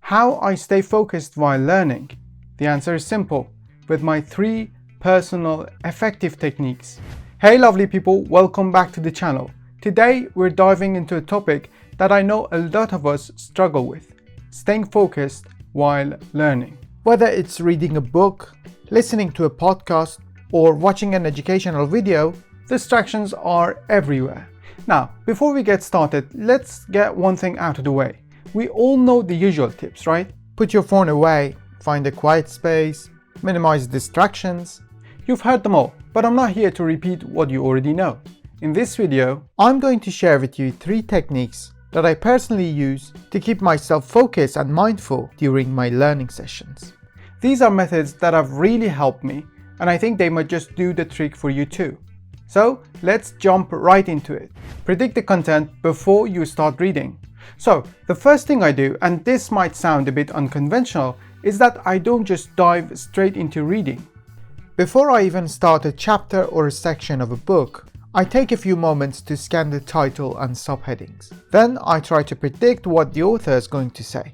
How I stay focused while learning? The answer is simple, with my 3 personal effective techniques. Hey lovely people, welcome back to the channel. Today we're diving into a topic that I know a lot of us struggle with, staying focused while learning. Whether it's reading a book, listening to a podcast, or watching an educational video, distractions are everywhere. Now, before we get started, let's get one thing out of the way. We all know the usual tips, right? Put your phone away, find a quiet space, minimize distractions. You've heard them all, but I'm not here to repeat what you already know. In this video, I'm going to share with you 3 techniques that I personally use to keep myself focused and mindful during my learning sessions. These are methods that have really helped me, and I think they might just do the trick for you too. So let's jump right into it. Predict the content before you start reading. So the first thing I do, and this might sound a bit unconventional, is that I don't just dive straight into reading. Before I even start a chapter or a section of a book, I take a few moments to scan the title and subheadings. Then I try to predict what the author is going to say.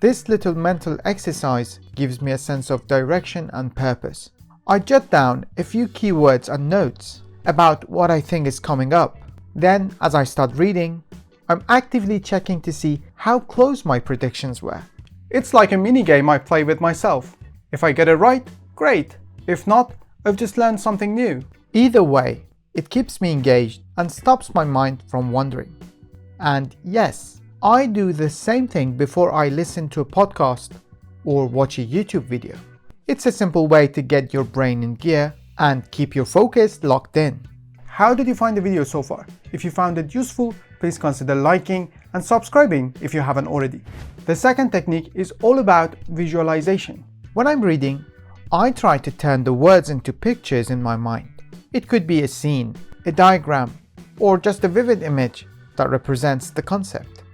This little mental exercise gives me a sense of direction and purpose. I jot down a few keywords and notes about what I think is coming up. Then, as I start reading, I'm actively checking to see how close my predictions were. It's like a mini game I play with myself. If I get it right, great. If not, I've just learned something new. Either way, it keeps me engaged and stops my mind from wandering. And yes, I do the same thing before I listen to a podcast or watch a YouTube video. It's a simple way to get your brain in gear and keep your focus locked in. How did you find the video so far? If you found it useful, please consider liking and subscribing if you haven't already. The second technique is all about visualization. When I'm reading, I try to turn the words into pictures in my mind. It could be a scene, a diagram, or just a vivid image that represents the concept.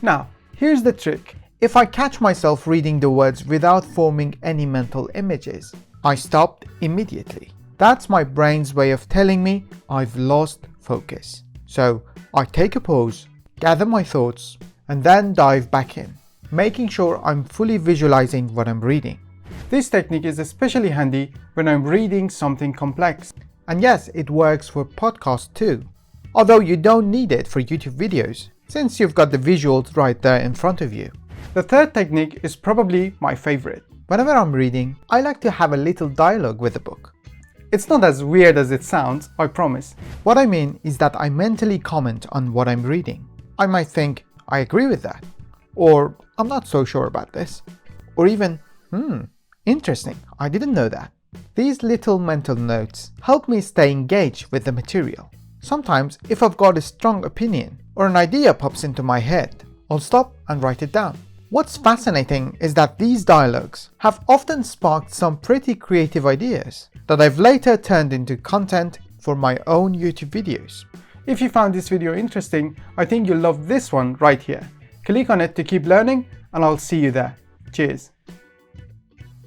Now, here's the trick. If I catch myself reading the words without forming any mental images, I stop immediately. That's my brain's way of telling me I've lost focus. So I take a pause, gather my thoughts, and then dive back in, making sure I'm fully visualizing what I'm reading. This technique is especially handy when I'm reading something complex. And yes, it works for podcasts too, although you don't need it for YouTube videos, since you've got the visuals right there in front of you. The third technique is probably my favorite. Whenever I'm reading, I like to have a little dialogue with the book. It's not as weird as it sounds, I promise. What I mean is that I mentally comment on what I'm reading. I might think, I agree with that, or I'm not so sure about this, or even, interesting, I didn't know that. These little mental notes help me stay engaged with the material. Sometimes, if I've got a strong opinion or an idea pops into my head, I'll stop and write it down. What's fascinating is that these dialogues have often sparked some pretty creative ideas that I've later turned into content for my own YouTube videos. If you found this video interesting, I think you'll love this one right here. Click on it to keep learning, and I'll see you there. Cheers.